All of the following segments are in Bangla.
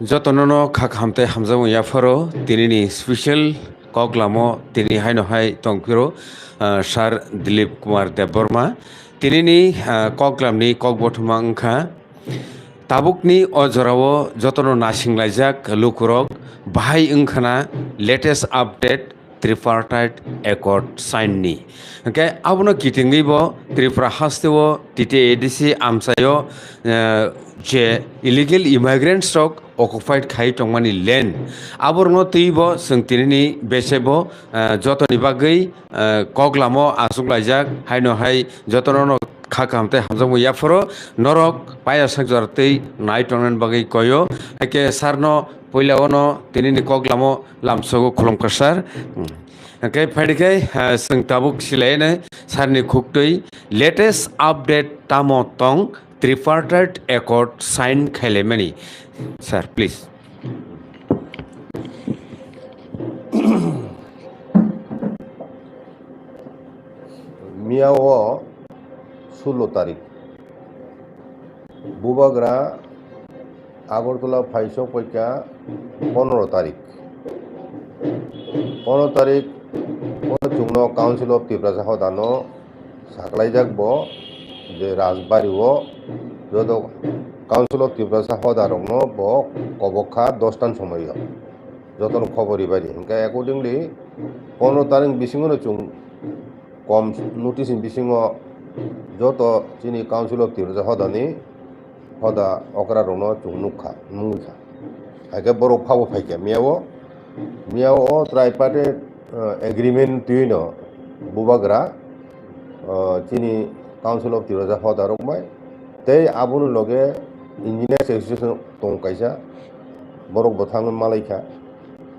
যতননো খাক হামতে হামজামু ইয়াফারো তিনি স্পেশাল কগলামো তিনি হাইনহাই তংপিরো সার দিলীপ কুমার দেববর্মা তিনি কগলামনি কগবথমা ওংখা তাবুকনি অজরাও যতন नासिंलायजाक लुकुरक बाहाय ओंखाना लेटेस्ट आपडेट त्रिपार्टाइट एकर्ड साइननि ओंखाय आबनो गिथिङैबो त्रिपुरा हास्तेओ तिते एडिसि आमसायो जे इलिगेल इमाइग्रेन्ट्स रक अकुपाइड खाय टंमानि लेन्ड आबरनो तैबो जों तिनि बेसेबो जतनि बागै कगलामो आसुंलायजाक हायनहाय जतननो खाकामते हामजामु याफोरो नरक पाया सागजारतै नायटंनान बागै कयो एके सारनो पयलावनो तिनि कगलामो लामसगो खुलुमखासार ओंखाय फायदिखाय जों ताबुक सिलायनो सारनि खुक्तै लेटेस्ट आपडेट तामो तं त्रिपार्टाइट एकर्ड साइन खायलायमानि सार प्लिज मियाओ 16 तारिख बुबाग्रा আগরতলা ফাইসো পৈকা 15 তারিখ 15 তারিখ চুংনো কাউন্সিল অফ ত্রিপুরা সাহদানো সাকলাইজাকব যে রাজবাড়িও যত কাউন্সিল অফ ত্রিপুরা সাহদারংনো ব কবখা 10টান সময় যতন খবরই বাড়ি ওকে অ্যাকর্ডিংলি 15 তারিখ বিসিংনো চুং কম নোটিস বিসিং যত চিনি কাউন্সিল অফ ত্রিপুরা সাহদানি হদা অকরা রং চুং নুখা নুখা একে বড় ফাবো ফাইকা মিয়াও ট্রাইপার্টেড এগ্রিমেন্ট তুই বুবাগ্রা চিনি কাউন্সিল অফ ত্রিপুরা হদা রকমাই তে আবুনো লগে ইঞ্জিনিয়ার্স এসোসিয়েশন দंखायसा বরক বথাং মালাইখা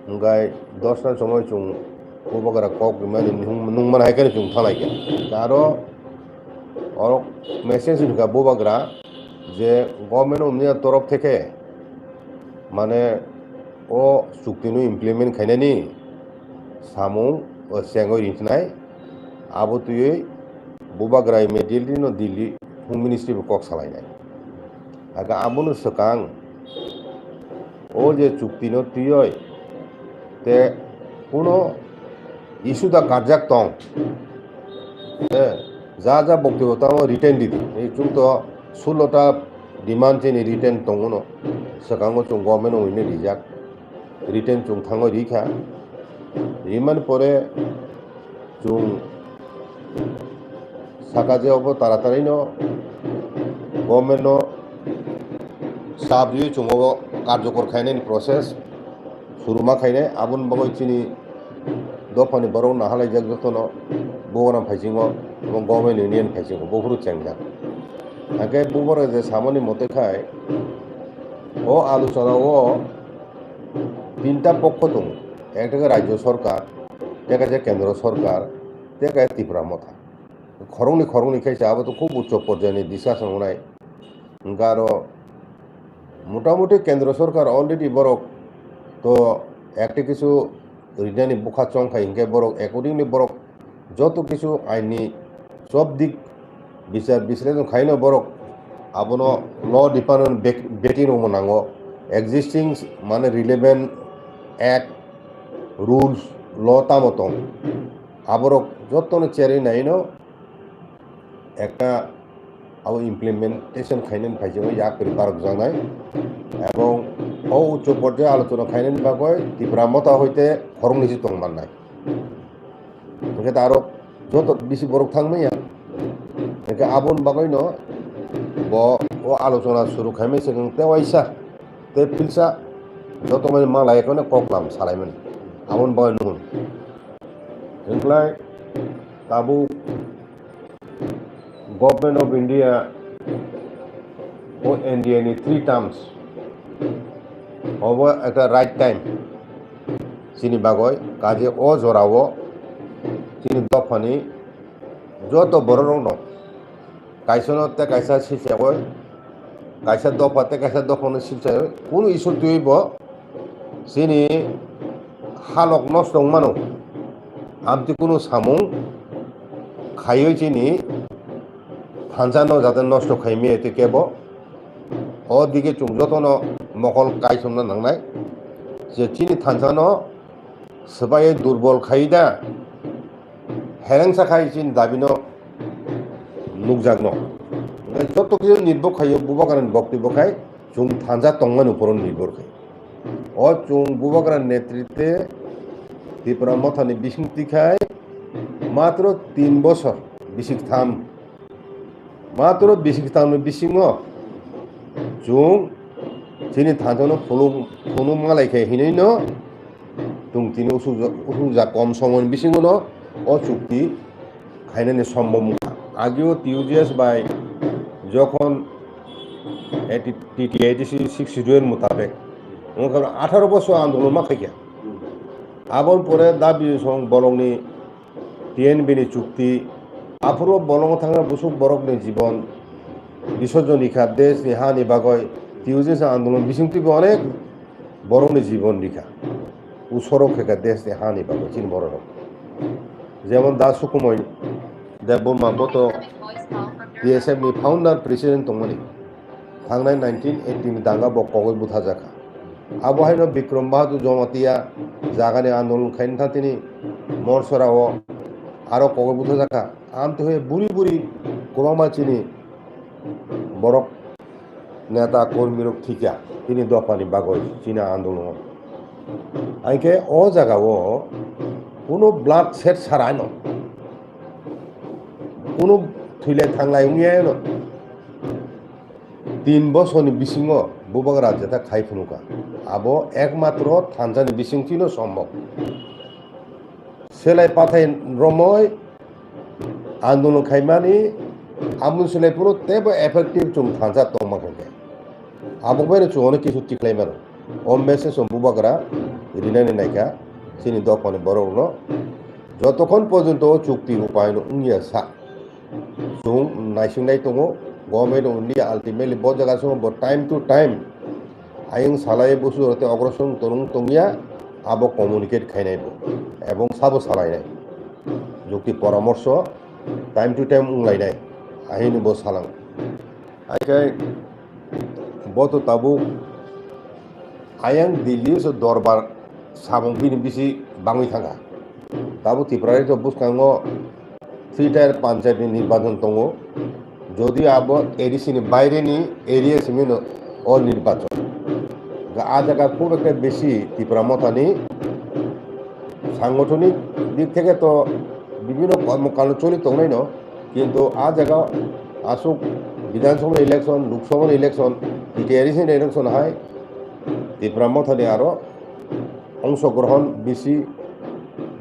ওংগাই 10টার সময় চুং বুবাগ্রা কক মানে নুংমান হাইকানি চুং থালাইকা আরো অরক মেসেজ ঢুকা বুবাগ্রা যে গভর্নমেন্ট উমনিয়ার তরফ থেকে মানে ও চুক্তিনো ইমপ্লিমেন্ট খাইনানি সামুং ও চেঙ্গই রিঞ্চনাই আবো তুই বুবাগ্রা ইমিডিয়েটলি নো দিল্লি হোম মিনিস্ট্রি কক সালাইনাই আগা আবনো সকাং ও যে চুক্তিনো তুই তে কোনো ইস্যু দা কার্যাক তং যা যা বক্তব্য রিটার্ন দিদি এই চুং তো 16টা ডিমান্ড চেনি রিটার্ন দङनो সকাঙ্গ চুং গভর্নমেন্ট উইনে রিজাক রিটার্ন চুং থাঙ্গো রিখা রিমান পরে চুং সাকাজে অব তাড়াতাড়িনো গভর্নমেন্ট সাবরি চুং কার্যকর খাইনাইনি প্রসেস শুরুমা খাইনাই আবুন বাগৈ চিনি দফানি বরং নাহালাইজাক যতন বগরাম ফাইজিङो এবং গভর্নমেন্ট ইউনিয়ন ফাইজিङो বহুরু চেংজাক আগে বুবরে যে সামনি মতে খায় ও আলোচনা ও 3টা পক্ষ দं একটা রাজ্য সরকার দেখা যায় কেন্দ্র সরকার দেখা ত্রিপুরা মথা খরংনি খাইছে আবার তো খুব উচ্চ পর্যায়ে ডিসকাশন হনায় আরো মোটামুটি কেন্দ্র সরকার অলরেডি বরক তো একটা কিছু রিটার্নি বুখা চংখাই হিংকে বরক অ্যাকর্ডিংলি বরক যত কিছু আইনি সব দিক বিচার বিশ্লেষণ খাইনো বরক আবনো ল ডিপার্টমেন্ট বেটিং নাঙ্গো এক্সিস্টিং মানে রিলেভেন্ট অ্যাক্ট রুলস ল তামতং আবরক যতনে চেরি নাইনো একটা আবো ইমপ্লিমেন্টেশন খাইনেন ফাইজে ইয়া করি বারক জানাই এবং ও উচ্চ পর্যায়ে আলোচনা খাইনেন বাগয় ত্রিপুরা মতা হইতে খরং নিচে তংমান নাই এখানে আরো যত বেশি বরক থাকমেয়া একে আবন বাগৈনো ব ও আলোচনা শুরু খাইমে সেখান তেওয়াইসা তে ফিলসা যত মানে মালা এখানে ককলাম সালাইমেন আবন বাগৈ নুন এগুলাই তাবু গভর্নমেন্ট অফ ইন্ডিয়া ও এনডিএনি 3 টার্মস হব একটা রাইট টাইম চিনি বাগৈ কাজে ও জরাও চিনি দফানি যত বড় রং কাইসনতে কাইসা সিলসায় কাইসা দফাতে কাইসা দফানো সিলসায় কোনো ইস্যু তুইব চিনি হালক নষ্ট মানো আমতি কোনো সামুং খাইয়ে চিনি ফানসানো যাতে নষ্ট খাইমে এতে কেব অদিকে চুং যতন মকল কাইসননা নাংনাই যে চিনি থানসানো সবাই দুর্বল খাইদা হেরেংসা খাই চিনি দাবিনো নুকজাগনো যত কিছু নির্ভর খাইও বুবাকারেন বক্তব্য খাই চুং থানজা তংমান উপর নির্ভর খাই ও চুং বুবাকারের নেতৃত্বে ত্রিপুরা মথানি বিসিংতি খাই মাত্র 3 বছর বিসিকথাম মাত্র বিসিকথাম বিসিংহ চুং চিনি থানজানো ফুলুম মালাইখাই হিনৈন তুং তিনি উসুজা কম সময় বিসিংহ ও চুক্তি খাইনানি সম্ভব আগেও টিউজিএস বাই যখন টিটি 62 মোতাবেক 18 বছর আন্দোলন মাখাইয়া আবন পরে দাবি সং বলংনি টিএনবিনি চুক্তি আফুরো বলং থাকা বুসুক বরকনি জীবন বিসর্জন লিখা দেশ হানি বাগয় টিউজিএস আন্দোলন বিসিংটিবি অনেক বরংনি জীবন লিখা উসরক খেকা দেশ হানি বাগয় চিন বড় যেমন দাস সুকুময় দেববর্মা গত DSM ni फाउंडार प्रेसिडेंट तंगमनि थांनाय 1980 दांगा बकगय बुथा जाखा आबहायनो बिक्रम बहादुर जमातिया जागानि आंदोलन खायनो थांतिनि मरसराव आरो कगय बुथा जाखा आमते हय बुरी बुरी गोबां मानसिनि बरक नेता कर्मीरक थिका तिनि दफानि बागय चीना आंदोलन आइके अ जागाव कोनो ब्लाड सेट सारानो কোনো थैलाय थांलाय उंयानो 3 বছরनि बिसिंग बुबाग राज्यता खायफुनुका आबो एकमात्र थानजानि बिसिंथिनो सम्भव सेलाय पाथाय रमय आंदोलन खायमानि आमुन सेलायपुरो तेबो एफेक्टिव चुं थानजा तंमाखै आबो बेरे चुंनो किसु टिक्लायमारो ओ मेसेज बुबागरा रिनायनि नायका सिनि दफानि बरनो যতক্ষণ পর্যন্ত চুক্তি রূপায়ণ উনিয়া সা সুং নাইসিংনাই দङ गभर्नमेंट उन्नी आल्टिमेटली बहुत जगह सो टाइम टू टाइम आयं सालाय बुसु हते अग्रसर तरुं तंगिया आबो कम्युनिकेट खायनाय एवं साबो सालायनाय जुक्ति परामर्श टाइम टू टाइम उंलायनाय आहिनि बो सालां आइकाय बत ताबु आयं दिल्ली सो दरबार साबं बिनि बिसि बाङै थांगा ताबु त्रिपुरारि तो बुसकांगो 3 टायर पंचायतनि निर्वाचन दङ যদি আব এডিসিনি বাইরেনি এরিয়া সিমিন ও নির্বাচন আ জায়গা খুব একটা বেশি ত্রিপুরা মথানি সাংগঠনিক দিক থেকে তো বিভিন্ন কর্মকাণ্ড চলিত নাই ন কিন্তু আ জায়গা আসুক বিধানসভা ইলেকশন লোকসভা ইলেকশন এডিসিনি ইলেকশন হয় ত্রিপুরা মথানি আরও অংশগ্রহণ বেশি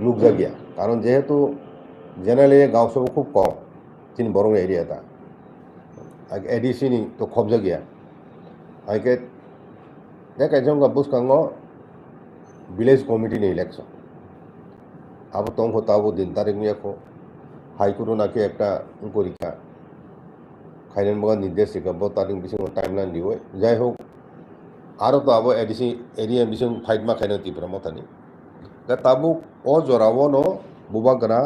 নুকজাগিয়া কারণ যেহেতু জেনারেলি গাঁওসভা খুব কম তিনি বরং এরিয়াটা एडिसिनी तो खबजा गया आइके देख जोंगा बुसकांगो विलेज कमिटी नि इलेक्शन अब तंग ताबो दिन तारिख मियाखो हाईकोर्ट नाके एकटा परीक्षा खाइलेन बगा निर्देशिका बो तारिख बिसिंग टाइमलाइन दियो जाय होक आरो तो अब एडिसि एरिया बिसिंग फाइट मा खाइनो तिप्रा मतानि दा ताबो ओ जरावो नो बुबागरा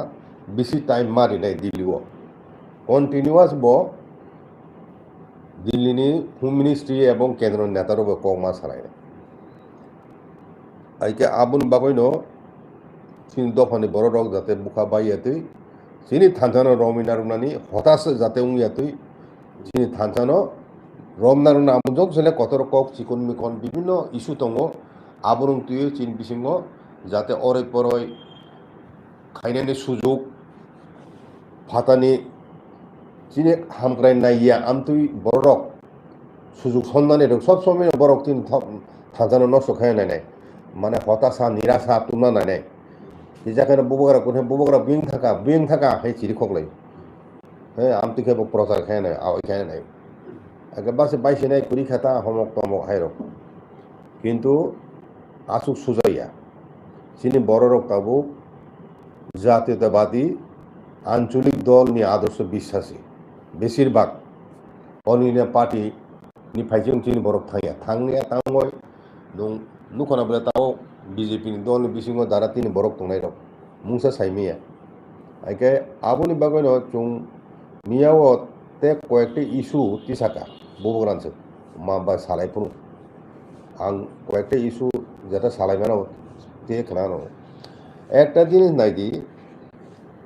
बिसि टाइम मारि नाय दिल्लीओ कन्टिन्यूअस बो दिल्लीनि होम मिनिस्ट्री एवं केंद्र नेतारो कमा सालाय आइके आबुन बागैनो चिन दफानि बर रक जाते बुखा बाययातै चिनि थानसानो रमिना रुनानि हताश जाते उंयातै चिनि थानसानो रमना रुना आमुजक जले कतर कक चिकन मिकन বিভিন্ন इस्यु दङ आबुरं तुय चिन बिसिंग जाते अरै परय खायनायनि सुजुग फातानि चिने हामग्राय नाइया आमतुई बरक सुजुग सन्नानै सब समय बरक तीन थाजानो नष्ट खायनाय माने हताशा निराशा तुमना नायनाय जाखाने बुबगरा बिं थाका हे चिरि खगलाय हे आमतुई खेब प्रचार खायनाय आवै खायनाय आगे बासे बाइसेनाय कुरि खाता हमक तमक हायरक किन्तु आसुक सुजाया चिनि बरक ताबु জাতীয়তাবাদী আঞ্চলিক দল नि आदर्श বিশ্বাসী বেশিরভাগ অল ইন্ডিয়া পার্টি नि फाइजों चिनि बरक थांनाया थांगय नुखना बले ताव बीजेपी नि दल बिसिंग दारा तिनि बरक तंनाय रक मुंसा साइमिया आइके आबुनि बागैनो चुं मियाव ते कयेकटी इस्यु तिसाका बुबगरानसो माबा सालायफुनु आं कয়েকটা ইস্যু যেটা সালাইমানাও দিয়ে খানানো একটা জিনিস নাই দি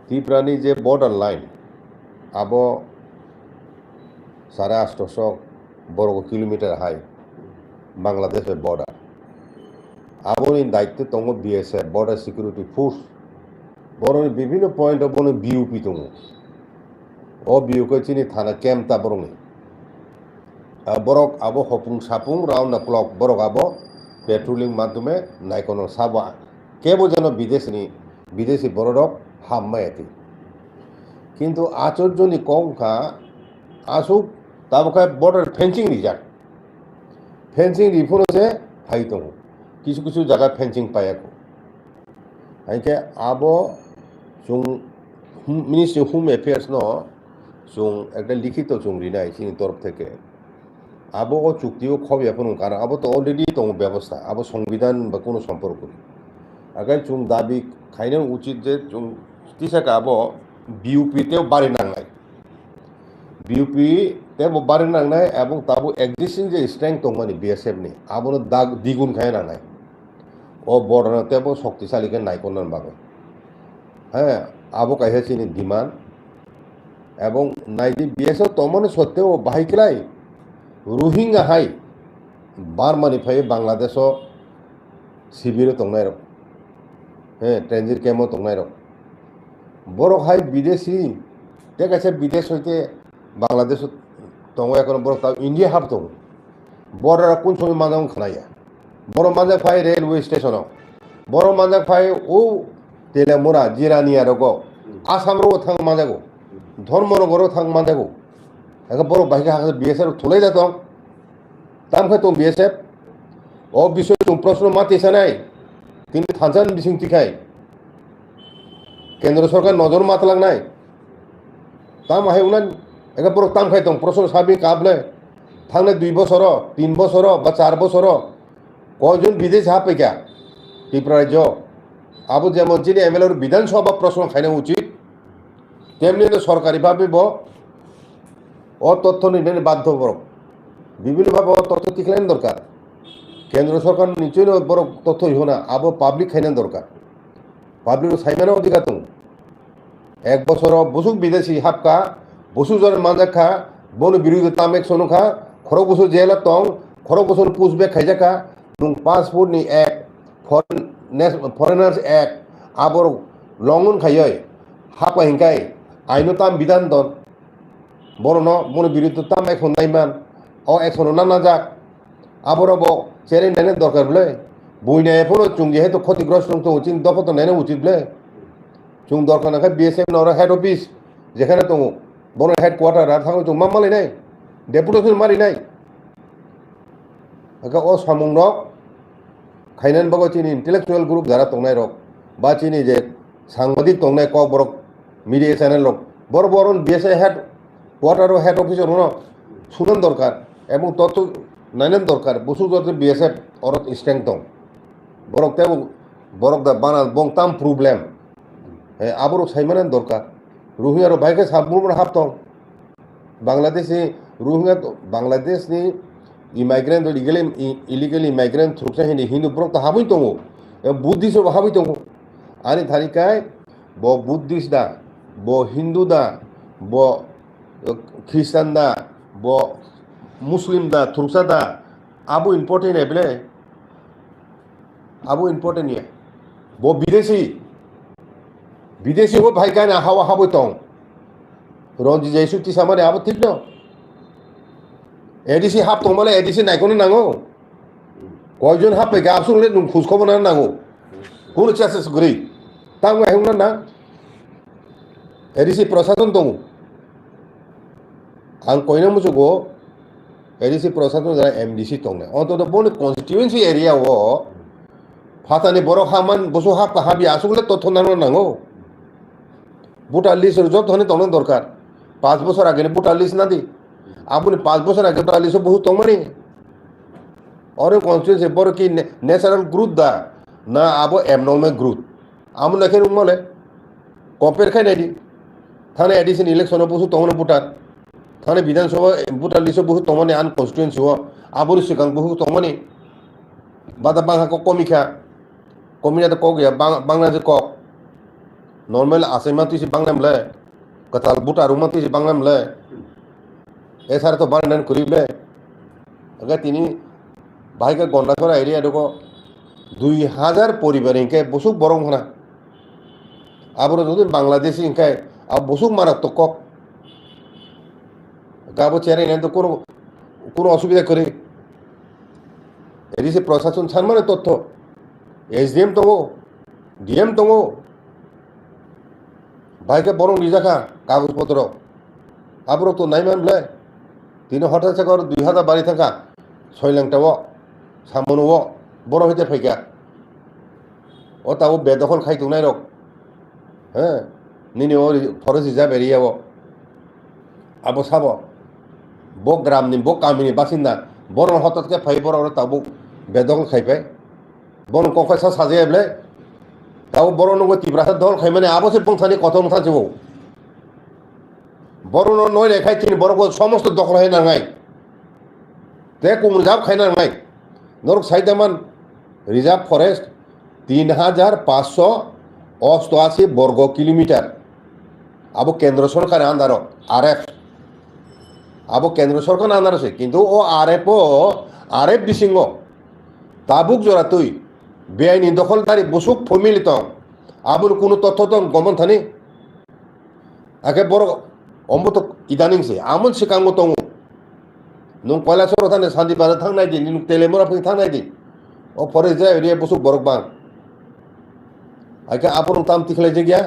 ত্রিপুরানি যে বর্ডার লাইন আবো 850 বর্গ কিলোমিটার হাই বাংলাদেশের বর্ডার আবনি দায়িত্বে দङ বিএসএফ বর্ডার সিকিউরিটি ফোর্স বরং বিভিন্ন পয়েন্ট বনে বিউপি দङ ও বিউকে চিনি থানা ক্যাম্প তা বরং বরক আবো হপুং সাপুং রাউন্ড ক্লক বরক আবো পেট্রোলিং মাধ্যমে নাইকোনো সাবা কেবল যেন বিদেশি বড়রক হাম্মায়াতি কিন্তু আচর্যনি কংখা আসুক তাবখায় বর্ডার ফেন্সিং রিজার্ভ ফেন্সিং রিফোনছে ফাই দङ কিছু কিছু জায়গায় ফেন্সিং পায়াকো আইকে আবো जों मिनिस्ट्रि হোম एफेयार्स न जों একটা লিখিত जों রিনাই চিনি তরফ থেকে আবো ও চুক্তিও খবিয়াপন কারণ আবো তো অলরেডি দङ ব্যবস্থা আবো সংবিধান বা কোনো সম্পর্ক নেই আগে जों দাবি খাইনো উচিত যে जों তিসাকা আবো বিউপিতেও বাড়ি নাংনাই বিউপি তেও বাড়ি নাংনাই এবং তাবো এক্সিস্টিং যে স্ট্রেংথ দङ মানে বিএসএফ নি আবো দাগ দ্বিগুণ খাই নাংনাই ও বর্ডার তেও শক্তিশালীকে নাইকোনার বাগে হ্যাঁ আবো কাহে চিনি ডিমান্ড এবং নাইজি বিএসএফ তমনে সত্ত্বেও বাহিকলাই রোহিঙ্গা হাই বার্মানিফাই বাংলাদেশ শিবিরে দंनाय रक হ্যাঁ ট্রানজিট ক্যাম্পও দंनाय रक বড় হাই বিদেশি ঠিক আছে বিদেশ হইতে বাংলাদেশ দङ এখন বড় তাও ইন্ডিয়া হাব দङ বর্ডার কোন সময় মাঝাং খানাইয়া বড় মাঝা ফাই রেলওয়ে স্টেশনাव বড় মাঝা ফাই ও তেলেমুরা জিরানিয়া রগ আসামরও থাং মাঝাগো ধর্মনগরও থাং মাঝাগো এখন বড় বাহিকা হাতে বিএসএফ থুলাই যেতাম তামখায় তো বিএসএফ ও বিষয় তুমি প্রশ্ন মাতিছে নাই তিনি থানসান বিসিংতি খাই কেন্দ্র সরকার নজর মাতলাং নাই তাম আহে উনান একে বড় তাম খাই দं প্রশ্ন সাবি কাবলে থাংনে 2 বছর 3 বছর বা 4 বছর কয়জন বিদেশ হাপেকা ত্রিপুরা রাজ্য আবু যেমন যিনি এমএলএর বিধানসভা প্রশ্ন খাইনা উচিত তেমনি সরকারিভাবে ও তথ্য নিতে বাধ্য বড় বিভিন্নভাবে তথ্য তিখলেন দরকার কেন্দ্র সরকার নিশ্চয়ই বড় তথ্য ইহ না আবো পাবলিক খাইনা দরকার পাবলিক সাইমানা অধিকার দं 1 বছর বসুক বিদেশি হাপকা বসু জন মাজাখা বন বিরোধী তামেক সনুখা খরক বছর জেলা তং খরক বছর পুষবে খাইজাকা নুং পাসপোর্টনি এক ফরেনার্স অ্যাক্ট আবর লঙ্ঘন খাইয় হাপা হিংকাই আইনো তাম বিধান দন বড় ন মনে বিরুদ্ধে তাম এখন নাইমান ও এখন না যাক আবরব চেরে নেনে দরকার বলে বই নেয় এখনো চুং যেহেতু ক্ষতিগ্রস্ত উচিত দফা তো নেনে উচিত বলে চুং দরকার না খাই বিএসএফ নর হেড অফিস যেখানে তো বড় হেডকোয়ার্টার আর থাকো চুং মামালি নাই ডেপুটেশন মারি নাই ও সামুং রক খাইনান বাগো চিনি ইন্টেলেকচুয়াল গ্রুপ যারা দंनाय रक বা চিনি যে সাংবাদিক দंनाय ক বড় মিডিয়া চ্যানেল রক বড় বড় BSF head quarter head officer হন শুনেন দরকার এবং তত নাইনেন দরকার বসু যত বিএসএফ অর স্ট্রেংথ দं বরক তেও বরক দা বানা বং তাম প্রবলেম আবরো সাইমানেন দরকার রোহিঙ্গার বাইকে সাবমুর হাপ দं বাংলাদেশে রোহিঙ্গা বাংলাদেশনি ইমাইগ্রেন্ট ইলিগেল ইমাইগ্রেন্ট থ্রুকसा हिंदू ब्रक हाबै दङ बुद्धिस्ट हाबै दङ आनि थारिखाय ब बुद्धिस्ट दा ब हिंदू दा ब ख्रिस्टान दा ब मुस्लिम दा थ्रुकसा दा आबो इम्पोर्टेंट एबले आबो इम्पोर्टेंट ये ब विदेशी हो भाई का हावा हाबै दं रंजी जैसु तिसामाने आबो ठीक न एडिसि हाब दंबाले एडिसि नायखौनो नांगौ कयजन हाबफैखा आबसुंले नों खुसखबर नांगौ কোনো চাষেস গরি তাং হেউনা না एडिसि प्रशासन दं आं कयना मुजुगो एडिसि प्रशासन जाना एमडिसि दंना अन्तत बनि कन्स्टिट्युएन्सि एरिया ओ फातानि बरक हामान बसु हाब हाबि आसुगले तथ्य नांगौ भोटार लिस्ट जब धने दंनो दरकार 5 বছর আগে ভোটার লিস্ট না দি আপনি 5 বছর আগে ভোটার লিস্ট বহুত দंमानि और कन्स्टिट्युएन्सि बर कि नेचारल ग्रोथ दा ना आबो एबनर्मल ग्रोथ आम लेखे उमले कम्पेयर खानायदि थाने एडिशन इलेक्शन बहुत दंनो भोटार थाने विधानसभा भोटार लिस्ट बहुत दंमानि आन कन्स्टिट्युएन्सि आबोर सिगां बहुत दंमानि বাদা বাংলা কক কমিখা কমিনাতে কক গিয়া বাংলাতে কক নর্মাল আসাইমা তুই বাংলা মলে কাতাল বুটা রুমা তুই বাংলা মলে এছাড়া তো বানান করিবলে আগে তিনি ভাইকে গন্ডাছড়া এরিয়া দেখো 2000 পরিবার ইনকে বসুক বরং না আবার যদি বাংলাদেশি ইনকে বসুক মারাত্মক কক গাবো চেয়ারে এনে তো কোনো অসুবিধা করে এদিকে প্রশাসন সানমানে তথ্য এসডিএম দङ ডিএম দङ ভাইকে বরং নিজাখা কাগজপত্র আবার তো নাই মানলে তিনি হঠাৎ করে 2000 বাড়ি থাকা 6 লাখটাও সামনও বড় হইতে ফাইকা ও তাও বেদখল খাইতো নাই রক হ্যাঁ নিনি ও ফরেস্ট রিজার্ভ এরিয়াও আবো সাব বক গ্রামনি বক গামিনি বাসিন্দা বড় হঠাৎকে ফাই বড় তাবো বেদখল খাইপাই বন কংকাইসা সাজাইবলে তাও বড় নগো তিব্রাসা দল খাই মানে আবসে পংথানি কত মথান যাবো বড় নয় রেখাই তিনি বড় সমস্ত দখল হয় নাঙাই তে কুম রিজার্ভ খাই নাঙাই নরক সাইদামান রিজার্ভ ফরেস্ট 3588 বর্গ কিলোমিটার আবো কেন্দ্র সরকার আন্দার আরএফ আবো কেন্দ্র সরকার আন্দার আছে কিন্তু ও আরএফ বিসিংহ তাবুক জোড়া তুই বেআইনি দখলদারি বসুক ফমিলিত আবুর কোনো তথ্য তো গমন থানি আগে বড় অম্বত ইদানিংসে আমন সিকাঙ্গ দङ নং কৈলাসর থানে শান্তি বাজার থাंनाय दिन नों तेलेमुरा फै थांनाय दिन ओ फरेस्ट जा एरिया बसुक बरक बां आके आपन ताम तिखलाय जे गया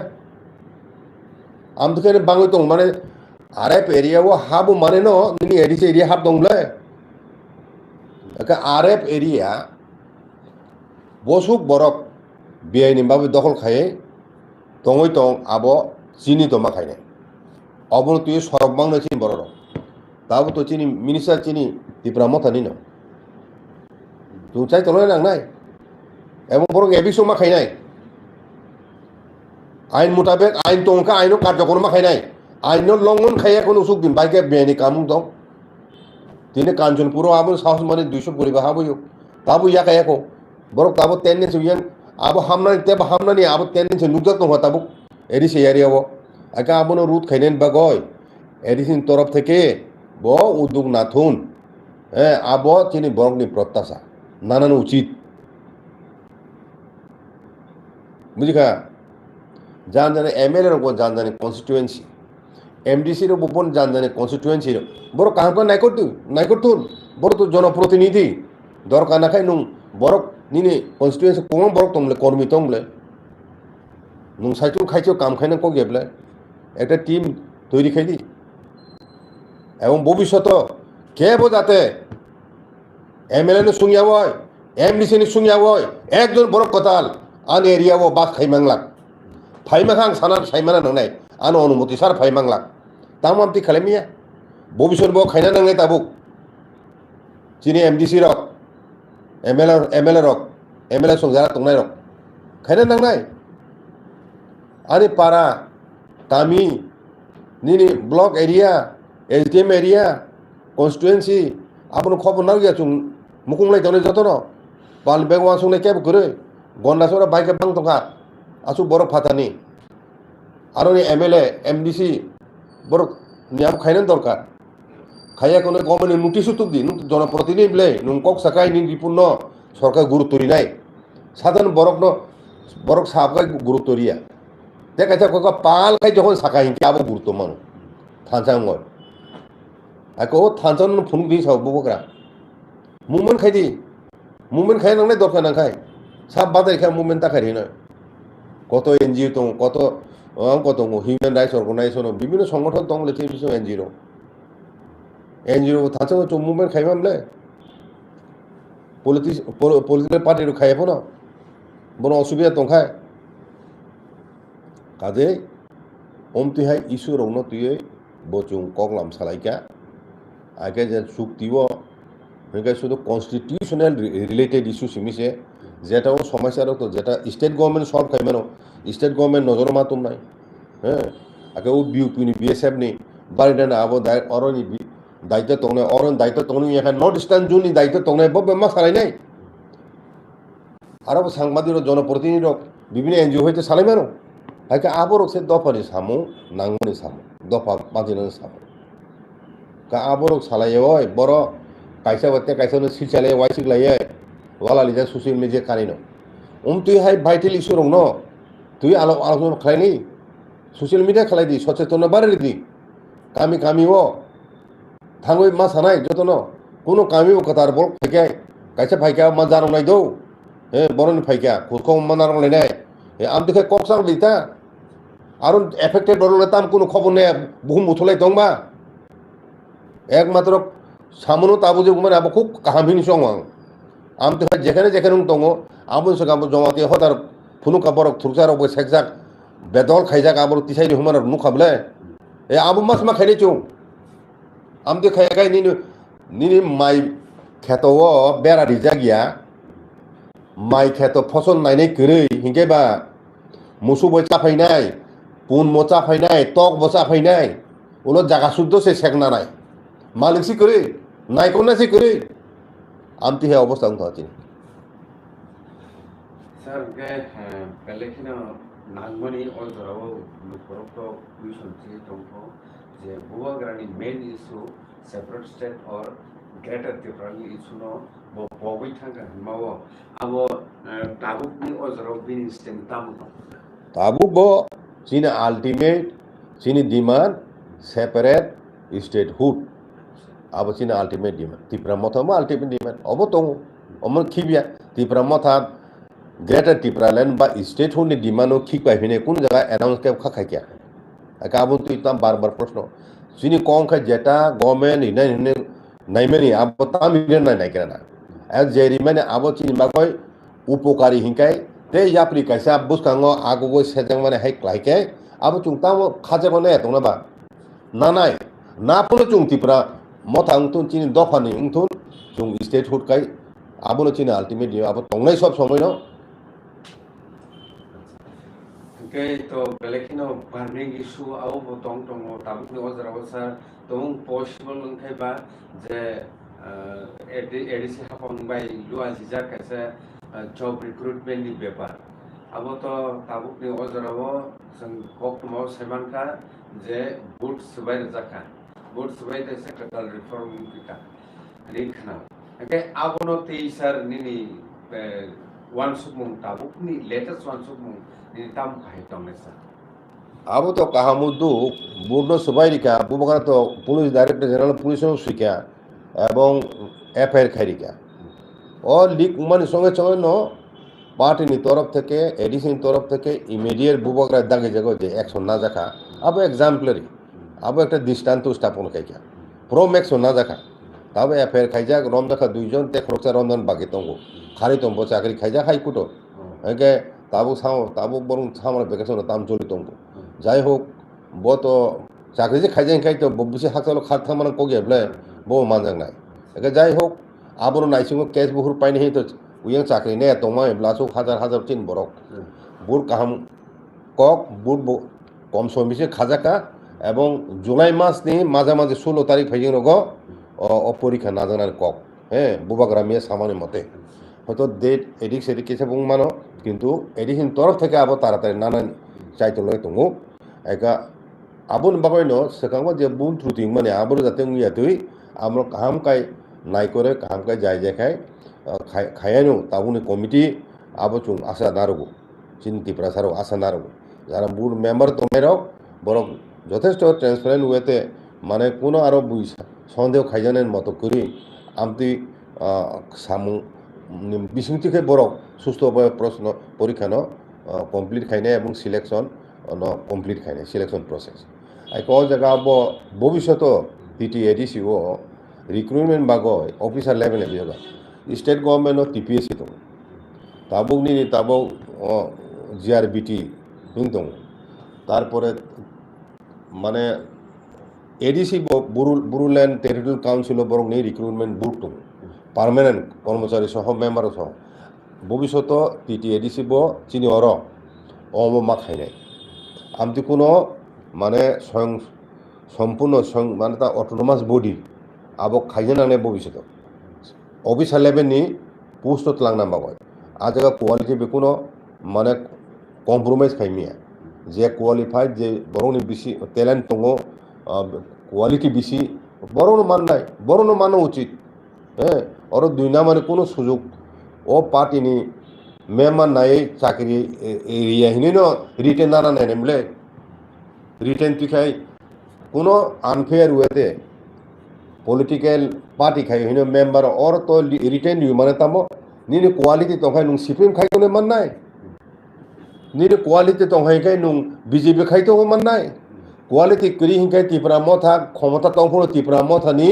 आम तके बांगै दं माने आरएफ एरिया वो हाबो माने न नि एडिसे एरिया हाब दंले आके आरएफ एरिया बसुक बरक बेआइनि बाबो दखल खाय दङै दं आबो चिनि दमा खायनाय अबन तुय सरक बांनो चिन बरर তাবো তো চিনি মিনিস্টার চিনি ত্রিপুরা মথানি ন তুই চাই তলয় নাংনাই এবং বরং এবিসো মাখাইনাই আইন মোতাবেক আইন তংকা আইনও কার্যকর মাখাইনাই আইন লঙ্ঘন খাইয়া কোনো সুখ দিন বাইকে বেআইনি কামুক দं তিনি কাঞ্চনপুর আবো সাহস মানে 200 পরিবার হাবো তাবো ইয়া খাইয়াকো বরং তাবো তেননে সুইয়ান আবো হামনানি তেব হামনানি আবো তেননে সে নুকজাত দं তাবো এডিসে এরিয়াও আকা আবনো রুট খাইনেন বাগয় এডিসিন তরফ থেকে ব উদ্যোগ নাথুন হ্যাঁ আব তিনি বরংনি প্রত্যাশা নানানো উচিত বুঝিখা জান জানে এমএলএ রকম জান জানে কনস্টিটুয়েন্সি এমডিসি র বপন জান জানে কনস্টিটুয়েন্সি বড় কাহাকে নাই করতুন বড় তো জনপ্রতিনিধি দরকার না খাই নুং বড় নিনে কনস্টিটুয়েন্সি কোন বড় তমলে কর্মী তমলে নুং সাইটু খাইছো কাম খাইনা ক গেবলে একটা টিম তৈরি খাইদি এবং ভবিষ্যৎ কেবো যাতে এমএলএ সুঙিয়া হয় এমডিসি সুঙিয়া হয় একজন বড় কথাল আন এরিয়াও বাস খাইমাংলাক ফাইমাখাং সানার সাইমানা নাংনাই আন অনুমতি সার ফাইমাংলাক তামামতি খালামিয়া ভবিষ্যৎ বো খাইনা নাংনাই তাবুক চিনি এমডিসি রক এমএলএ রক এমএলএ সংজারা তংনাই রক খাইনা নাংনাই আরে পাড়া তামি নিনি block area SDM area constituency आपनो खबर ना गया चुं मुकुंगलाय तने जतन पाल बेगवा सुंगने केब करे गन्डासरा बाइक बांग तंगा आसु बरफ फातानी आरो एमएलए एमडीसी बरफ नियाम खाइनान दरकार खाया कोने गवर्नमेंट नोटिस तुक दि जनप्रतिनिधि ब्ले नंকক साकाय नि रिपुर्ण सरकार गुरुत्व रिनाय साधारण बरफ साबगाय गुरुत्व रिया देखायता कका पाल खाय जखन साकाय कि आबो गुरुत्व मानो थानसांगय आको थानसन फुन बि साव बगरा मुभमेंट खाय नांनाय दरकार नांखाय साब बादाय खा मुभमेंट ताखारि न কত এনজিও दं কত হিউম্যান রাইটস অর্গানাইজেশন বিভিন্ন সংগঠন दं লেছে বিশ এনজিও থানসং তো মুভমেন্ট খাইমামলে পলিটিক্যাল পার্টি খাইবো না বড় অসুবিধা দंखाय কাজে অমতিহাই ইস্যু রংনো তুই বচুং কগলাম সালাইকা आगे जे चुक्तिव हंगे शुद्ध कन्स्टिट्यूशनल रिलेटेड इश्यू सिमिसे जेटाओ समस्या तो जेटा स्टेट गवर्नमेंट सल्व खाइमानो स्टेट गवर्नमेंट नजर मातुम नाय हाँ आगे वो बीयूपी नि बीएसएफ नि बारिदान आबो अरनि दायित्व तंगने अरन दायित्व तंगने यहाँ नॉर्थ ईस्टार्न जोन नि दायित्व तंगने बबे मा सालायनाय আরো সাংবাদিক জনপ্রতিনিধি বিভিন্ন এনজিও হইতে সালাইমানো হাইকে আবরক সে দফানি সামু নাংমনি সামু দফা পাঁচিনানি সামু কা আবরক সালাইয়ে ওই বড় কাইসা বাতে কাইসানো সিলচালে ওয়াইসিক লাইয়ে ওয়ালা লিজা সোশ্যাল মিডিয়া কানিনো তুই হাই ভাইটাল ইস্যু রং ন তুই আলোচনা খালাইনি সোশ্যাল মিডিয়া খালাই দি সচেতন বাড়ি দি কামি ও থাঙ্গই মা সানাই যতন কোনো কামি ও কথার বল ফাইকে কাইসা ফাইকা মা জানো নাই দৌ বরনি ফাইকা খুদকো মা নারং লাইনাই আম দেখে কক্সার দিতা আরো এফেক্টেড বড়লে তাম কোনো খবর নেই বহু মুথলাই দংবা একমাত্র সামনো তাবো যে মানে আবো খুব কাহামিনি সং আম তো যেখানে যেখানে দङ আবো সে আবো জমাতে হতার ফুনু কাপড় থুরসার অবৈ সেকজাক বেদল খাইজাক আবো তিসাই হুমার নু খাবলে আবো মাস মা খাইনি চুং আম তো খাই নিনি মাই খেতো বেড়া রিজা গিয়া মাই খেতো ফসল নাইনাই গरै হিंगेबा मोसौ बय चाफायनाय पुन मो चाफायनाय तक बो चाफायनाय उलो जागा शुद्ध से सेकना नाय मालिक सि गरै नायकना सि गरै आमति हे अवस्था उंथाचिन স্যার বেলেখিনা নাংমনি অজরাও লুকরক্ত কুইশনছি দংখ যে বুয়াগ্রানি main issue separate state or greater ত্রিপুরানি ইস্যু নো ববৈ থাঙ্গা মাও আবো তাবুকনি অজরাও বিনি স্টেম তামু tabuk bo sini ultimate sini demand separate statehood abo sini ultimate demand Tripura motha mo ultimate demand obo tongo omon khibia Tripura motha greater Tripura land ba statehood ni demand o khik pai hine kun jaga announce ke khakai kya aka abun tu itam bar bar proshno sini kong kha jeta government ine naimeni abo tam ine nai kena as jeri mane abo sini ba koi upokari hinkai te yapri kaisa buskango agogo sejang mane hai klaike abo chung tamo khajago ne tongna ba nanai na puno chung Tripura mothang tun chini dofani ungthun chung statehood kai abo no chini ultimate abo tongnai sob somoi no ke to belekhino burning issue au botong tongo tabukni ojarawo sar tong possible lengkai ba je edisi hapang bai lua jija kaisa job recruitment ni ব্যাপার abo to tabukni ojarawo जों kokmo semanka je boot subai jaka boot subai de secretarial reform kita rikhna ke abono teisar nini one sukmung tabukni latest one sukmung nini tam khai tongnesa abo to kahamudu burno subairika bubagana to police director general police no sikya এবং এফআইআর খাইরিকা ও লিক মানে সঙ্গে সঙ্গে ন পার্টির তরফ থেকে এডিসির তরফ থেকে ইমিডিয়েট বুবকরা দাগে জাগো যে অ্যাকশন না দেখা আবো এক্সাম্পলারি আবো একটা দৃষ্টান্ত স্থাপন খাইকা প্রম অ্যাকশন না দেখা তবে এফআইআর খাইজাক রম দেখা দুইজন তে খরচা রন্ধন বাকি তঙ্গো খারি তম্ব চাকরি খাইজা খাই কুটো একে তাবু বরং সামনে ভ্যাকেশন তাম চলি তঙ্গো যাই হোক ব তো চাকরি যে খাইজাই খাই তো বেশি হাতালো খার থামানো কগে বলে বউ মানজাং নাই একে যাই হোক আবরো নাইসিংও কেস বহুর পাইনি হে তো উইয়াং চাকরি নে তোমায় ব্লাসো হাজার হাজার চিন বরক বুর কাহাম কক বুর কম সময় বেশি খাজাকা এবং জুলাই মাস নি মাঝামাঝি 16 তারিখ ফাইজিং রগ অপরীক্ষা না জানার কক হ্যাঁ বুবাগ্রামিয়া সামানের মতে হয়তো ডেট এডিক সেদিক কেসে বুং মানো কিন্তু এডিসিন তরফ থেকে আবার তাড়াতাড়ি নানান চাইতো লয় দङ একা আবুন বাগৈনো সেখানে যে বুন ত্রুটি মানে আবুর যাতে উইয়া তুই আমরা কাহামকাই নাই করে কাহামকাই যাই দেখাই খায়ানো তাবুনি কমিটি আবো চুং আশা নারগো চিন্তি প্রাসারও আশা নারগো যারা বুর মেম্বার তোমারও বরং যথেষ্ট ট্রান্সপারেন্ট ওয়েতে মানে কোনো আরও সন্দেহ খাইজানের মতো করি আমতি সামু বিশৃঙ্খকে বরং সুস্থভাবে প্রশ্ন পরীক্ষা কমপ্লিট খাইনে এবং সিলেকশন কমপ্লিট খাইনে সিলেকশন প্রসেস ক জায়গা ভবিষ্যৎ টিটি এডিসি ও রিক্রুটমেন্ট বাগয় অফিসার লেভেলে জায়গা স্টেট গভর্নমেন্ট টিপিএসি দङ তাবুকনি তাবুক জিআরবিটি দङ তারপরে মানে এডিসি বুরুল্যান্ড টেরিটরিয়াল কাউন্সিল বরং নি রিক্রুটমেন্ট বুট দङ পার্মানেন্ট কর্মচারী সহ মেম্বার সহ ভবিষ্যৎ টিটি এডিসি ব চিনি অর মা খাইনাই আমতি কোনো মানে স্বয়ং সম্পূর্ণ মানে তা অটোনমাস বডি আবক খাইজানানে ভবিষ্যৎ অফিসার লেভেলনি পোস্টত লাंना बागय আজাga কোয়ালিটি বেকুনো মানে কম্প্রোমাইজ খাইমিয়া যে কোয়ালিফাইড যে বরংনি বেশি ট্যালেন্ট দङ কোয়ালিটি বেশি বরং মাননাই বরং মানো উচিত হ্যাঁ ওর দুই নাম্বারে কোনো সুযোগ ও পার্টিনি মেম্বার নাই চাকরি এরিয়া হিনিন রিটেন না নাই নেমলে রিটেন তুই কোনো আনফেয়ার ওয়েতে পলিটিক্যাল পার্টি খাই হিনো মেম্বার ওর তো রিটেন ইউ মানে তামো নিনি কোয়ালিটি তংখাই নুং সিপিএম খাইতো মান নাই নিনি কোয়ালিটি তংখাই নুং বিজেপি খাইতো মান নাই কোয়ালিটি করি হিংখাই ত্রিপুরা মথা ক্ষমতা তংফোর ত্রিপুরা মথানি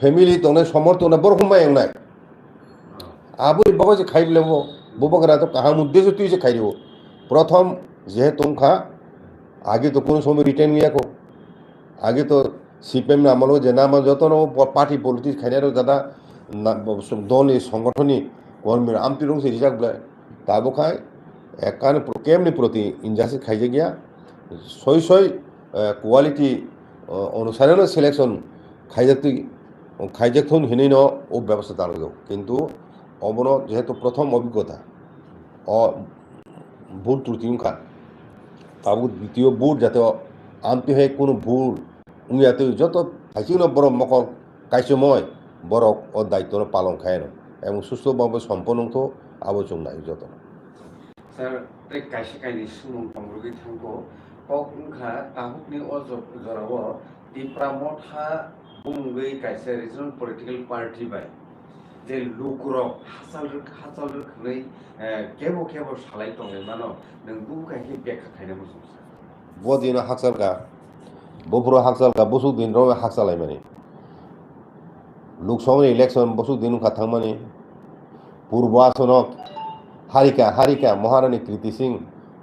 ফ্যামিলি তংনে সমর্থন বরহমাই নাই আবু বাবা যে খাই লেবো বুবকরা তো কাহাম উদ্দেশ্য তুই যে খাই দেবো প্রথম যে তুমখা আগে তো কোনো সময় রিটেন নিয়াকো আগে তো সিপিএম আমলো যে নাম যত পার্টি পলিটিক্স খাইনারও দাদা দলনি সংগঠননি কর্মী আমতি রংসে রিজাক বলে তাবো খাই একান কেমনি প্রতি ইনজাস্টিস খাইজে গিয়া সই সই কোয়ালিটি অনুসারে সিলেকশন খাইজাকথন হিনি ন ও ব্যবস্থা দাঁড়ালো কিন্তু অবন যেহেতু প্রথম অভিজ্ঞতা ভুল ত্রুটি উনখা তাবো দ্বিতীয় ভুল যাতে আমতি হয়ে কোনো ভুল উনিয়াতে যত খাইছিনো বড় মকল কাইসময় বরক ও দায়িত্ব পালন খায়নো এবং সুস্থভাবে সম্পন্ন আবশ্যক নাই যত স্যার এই কাইসে কাইনি সুমন পংরগি থাংকো কক উনখা তাহুকনি ও জরাও ত্রিপুরা মথা बुंगै कायसे रिजनल पलिटिकल पार्टी बाय जे लुकुरक हासाल रोखोमै केबो सालाय दंलै मानो नों बुंखायखि बेखा खायना मोजां बदिनो हाकसालका बफुरो हाकसालका बसु दिन रो हाकसालाय माने लोकसभा इलेक्शन बसु दिन का थांमाने पूर्व आसनक हारिका महारानी कृति सिंह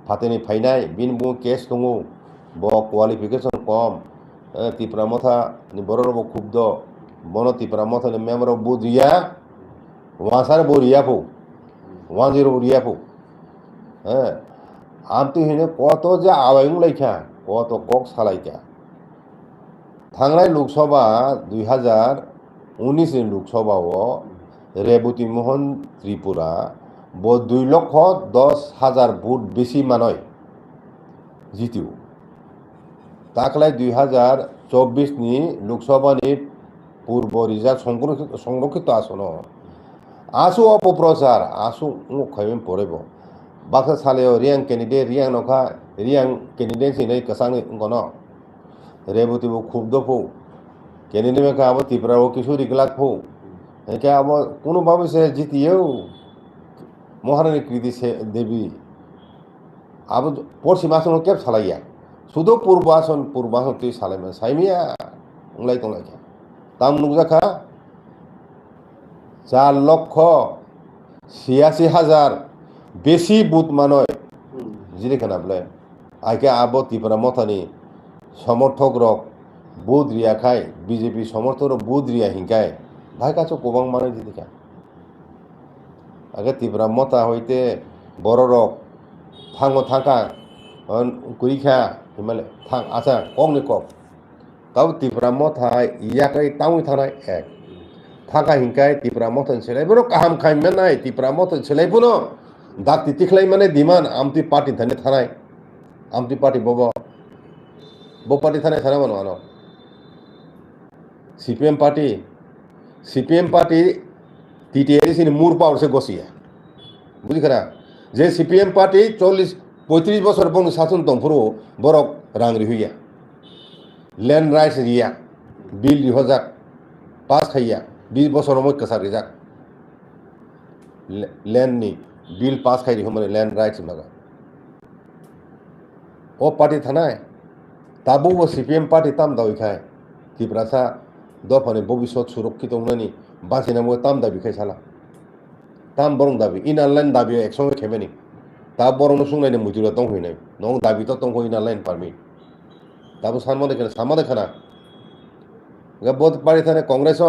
फातेनि फाइनाय बिनबु केस दङ ब क्वालिफिकेशन कम ত্রিপুরা মথা বড় ক্ষুব্ধ বন ত্রিপুরা মথা মেম্বার অফ বুথ রিয়া ওয়াসার বো রিয়াফো 10 রিয়াফো হ্যাঁ আমতি হিনে কত যে আওয়াইং লাইখা কত কক সালাইকা থাংনাই লোকসভা 2019 লোকসভাও রেবতী মোহন ত্রিপুরা 2,10,000 ভোট বেশি মানয় জিতিও তাকলাই 2024 নি লোকসভানি পূর্ব রিজার্ভ সংরক্ষিত আসন আসু অপপ্রচার আসু খাইম পড়ব বাক্সা সালেও রিয়াং ক্যান্ডিডেট রিয়াং নখা রিয়াং ক্যান্ডিডেট সিনাই কাসাংনি গন রেবতীবো ক্ষুব্ধ ফৌ ক্যান্ডিডেট মেখা আবার ত্রিপুরাও কিছু রিগলাক ফৌ একে আবার কোনোভাবে সে জিতিয়েও মহারানী কৃতি দেবী আবার পড়শি মাসন কেব সালাইয়া শুধু পূর্বাসন তুই সালাইমান সাইমিয়া উংলাই তংলাইখা তাম নুকজাখা 4,86,000 বেশি বুথ মানয় জিরেখানা বলে আইকে আবো ত্রিপুরা মথানি সমর্থক রক বুথ রিয়া খাই বিজেপি সমর্থক বুথ রিয়া হিংকায় ভাই কাছে কোবাং মানে জিদিকা আগে ত্রিপুরা মথা হইতে বড় রক থাঙ্গো থাকা কুড়িখা হিমালয় থাং আচ্ছা কমনি কম তাও ত্রিপুরা মথা ইয়াকাই তাউই থানায় এক থাকা হিংকায় ত্রিপুরা মথন সেলাইবো কাহাম খাইমেন নাই ত্রিপুরা মথন সেলাইবো ডাক্তি তিখলাই মানে দিমান আমতি পার্টি থানে থানায় আমতি পার্টি বব পার্টি থানায় থানা মানো সিপিএম পার্টি টিটিআরসি মূর পাওয়ারসে গসিয়া বুঝিখানা যে সিপিএম পার্টি 35 বছর বং শাসন দংফুরো বরক রাংরি হইয়া ল্যান্ড রাইটস রিয়া বিল রিহজাক পাস খাইয়া 20 বছর মই কাসার রিজাক ল্যান্ডনি বিল পাস খাই রিহ মানে ল্যান্ড রাইটস মাগা ও পার্টি থানায় তাবো সিপিএম পার্টি তাম দাবি খায় ত্রিপুরাসা দফানি ভবিষ্যৎ সুরক্ষিত উন্নয়নি বাঁচিনামো তাম দাবি খাই সালা তাম বরং দাবি ইনারলাইন দাবি একসঙ্গে খেবেনি তা বরং সুংনাইনে মুজুরা দং হইনাই নং দাবি তো দং হইনা লাইন পারমিট তাবো সামনে খানা বহুত পার্টি থানে কংগ্রেস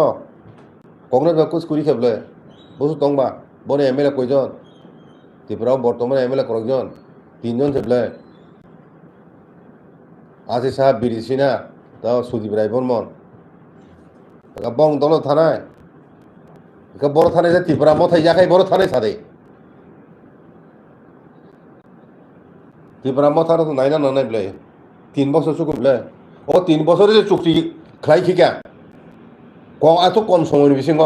কুছ কুড়ি খেবলে বসু দংবা বনে এমএলএ কয়জন ত্রিপুরাও বর্তমানে এমএলএ কয়েকজন 3 জন খেবলে আসিফ সাহেব বিরি সিনহা তাও সুদীপ রায় বর্মন বং দল থানায় বড় থানায় যে ত্রিপুরা মথাই যাখাই বড় থানায় সাদে ত্রিপুরা মথার তো নাইনা নানাই বলে 3 বছর চুকুম বলে ও 3 বছরে যে চুক্তি খাই খিকা এত কম সময়ের বিসঙ্গ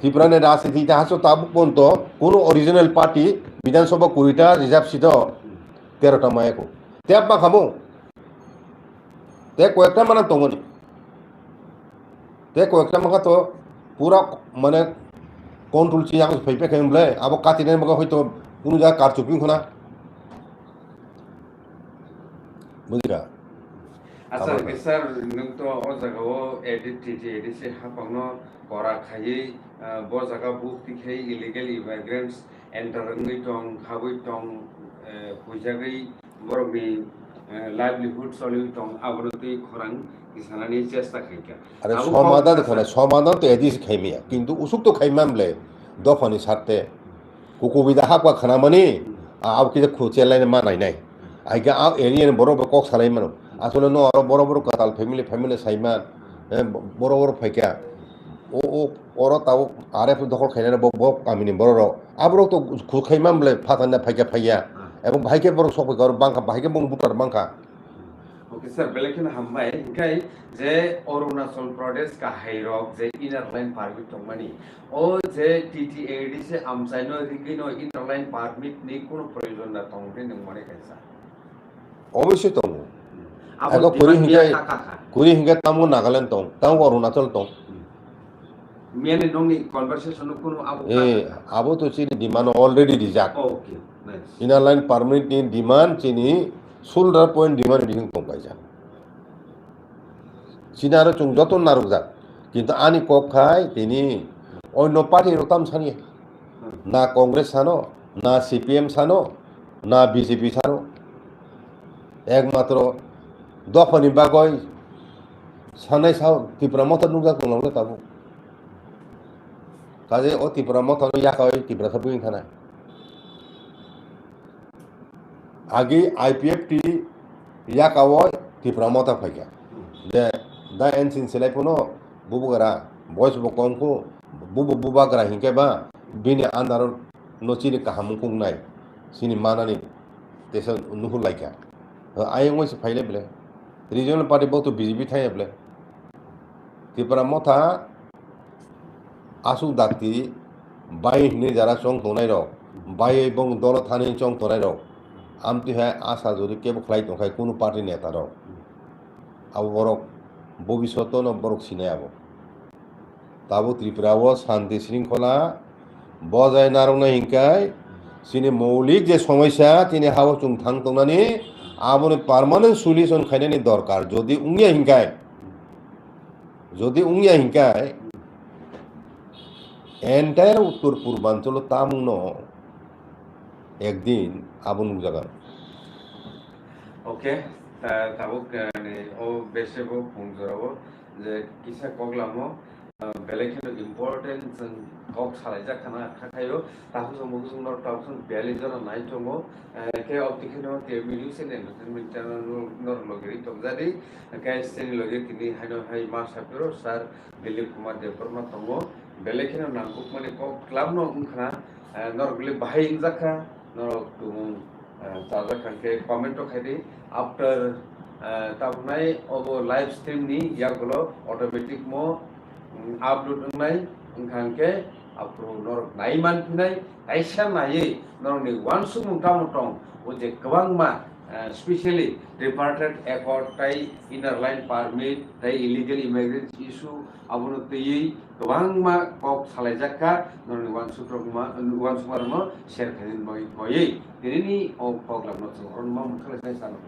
ত্রিপুরানি রাজনীতি ইতিহাস তাবুক পর্যন্ত কোনো অরিজিনাল পার্টি বিধানসভা 20টা রিজার্ভ সিট 13টা মায়াকো তেপ মা খামো তে কয়েকটা মানে তমনি তে কয়েকটা মাখা তো পুরা মানে কন্ট্রোল চিয়া ফেপে খাই বলে আবো কাটিনে মাখা হয়তো কোনো জায়গা কারচুপি খোনা বুঝিরা আচ্ছা স্যার নों তো ও জায়গাও এডিসি হাফাংনো করা খাইয়ে ব জায়গা বুকতি খাই ইলিগেল ইমিগ্রেন্টস এন্টারঙ্গই টং হাবই টং ফুজাগই বরবি লাইভলিহুড সলিউ টং আবরতি খরাং কিসানানি চেষ্টা খাইকা আরে সমাধান দেখো না সমাধান তো এদিস খাইমিয়া কিন্তু উসুক তো খাইমাম বলে দফানি সারতে কুকুবিদা হাপা খানামানি আব কি খুচে লাইনে মানাই নাই আইগা আ এরিয়ান বড় বড় কক সালাই মানো আসলে নো আরো বড় বড় কাতাল ফ্যামিলি সাইমান বড় বড় ফাইকা ও ওর তাও আরএফ দখল খাইনা বক কামিনি বড় আবরো তো খাইমাম বলে ফাতানা ফাইয়া এবং ভাইকে বড় সব বাংকা ভাইকে বং বুটার বাংকা ওকে স্যার বেলেকিন হামবাই হিংকাই যে অরুণাচল প্রদেশ কাহাইরক যে ইনার লাইন পারমিট দংমানি ও যে টিটিএডিসি আমসাইনো রিগিনো ইনার লাইন পারমিট নি কোনো প্রয়োজন না তংতে নংমানে কাইসা অবশ্যই তো আগে করি হিংগে তামো নাগাল্যান্ড দং তাও অরুণাচল দং মেনে নংনি কনভারসেশন কোনো আবো তো চিনি ডিমান্ড অলরেডি রিজাক্ট ওকে নাইস inner line permit ni demand চিনি shoulder point ডিমান্ড বিং তংকাইজা চিনারো চুং যত নারুকজা কিন্তু আনি কক খাই তিনি অন্য পার্টি রতাম সানি না কংগ্রেস সানো না সিপিএম সানো না বিজেপি সানো একমাত্র দফানি বাগয় সানাই সাও ত্রিপুরা মতো নুকজা তংলামলে তাবো কাজে ও ত্রিপুরা মতো ইয়াকাই ত্রিপুরা সাবুইং থানায় आगे IPFT या कावो त्रिपुरा मता फाइका जे दा एनसिन सेलाइफोनो बुबुगरा बॉयस बकंको बुबागरा हिंकेबा बिनि आन्दार नचिनि काहामुकुं नाय सिनि मानानि तेसा नुहु लाइका आयंगो से फाइले ब्ले रिजनल पार्टी बतो बीजेपी थाय ब्ले त्रिपुरा मता आसु दाक्ति बाय हिने जारा चंग तनाय र बाय बं दल थानि चंग तनाय र आमती है आशा যদি কেবল ফ্লাইট নখায় কোনো পার্টি নেতার আবো বরক ভবিষ্যৎ ন বরক সিনাই আবো তাবো ত্রিপুরাও শান্তি শৃঙ্খলা বজায় নারংনা হিংকাই সিনি মৌলিক যে সমস্যা তিনি হাওয়া চুং থাং তংনানি আবনে পার্মানেন্ট সলিউশন খাইনানি দরকার যদি উংয়া হিংকাই এন্টায়ার উত্তর পূর্বাঞ্চল তামুন একদিন আবুন জায়গা ওকে তাবুক ও বেশেবো ফুংজরাবো যে কিসা কগলামো বেলেকিনো ইম্পর্টেন্ট जों কক সালাইজা খানা খাখাयो তাহু जों मुगुजों नर टाउसन 42 जना नाय दङो के अप्टिकेनो ते मिलिउसेन एन्टारटेनमेन्ट नर लगेरि तंजादि गाइसनि लगे तिनि हाइनो हाइ मा सापिरो सार दिलीप कुमार देवबर्मा दङो बेलेकिनो नांगुक माने কক क्लाबनो उनखाना नरगुलि बाहायिं जाखा नर तुमुं चार्जा खानके कमेंटो खाइदि आफ्टर ताबनाय ओबो लाइव स्ट्रीम नि यागलो ऑटोमेटिक मो अपलोड नंनाय ओंखानके आपरो नर नायमान फिनाय ताइसा नायै नरनि वानसु मुंटा मुटं ओ जे गोबांमा स्पेशली रिपार्टेड एकॉर्ड ताइ इनर लाइन परमिट ताइ इलीगल इमिग्रेंट इशू आबुनो तैयै गोबांमा कक सालायजाखा नरनि वानसु मारनो शेयर खाइदिन बयै दिनैनि अ प्रग्रामनो जों अनमा मुखलायनाय जानो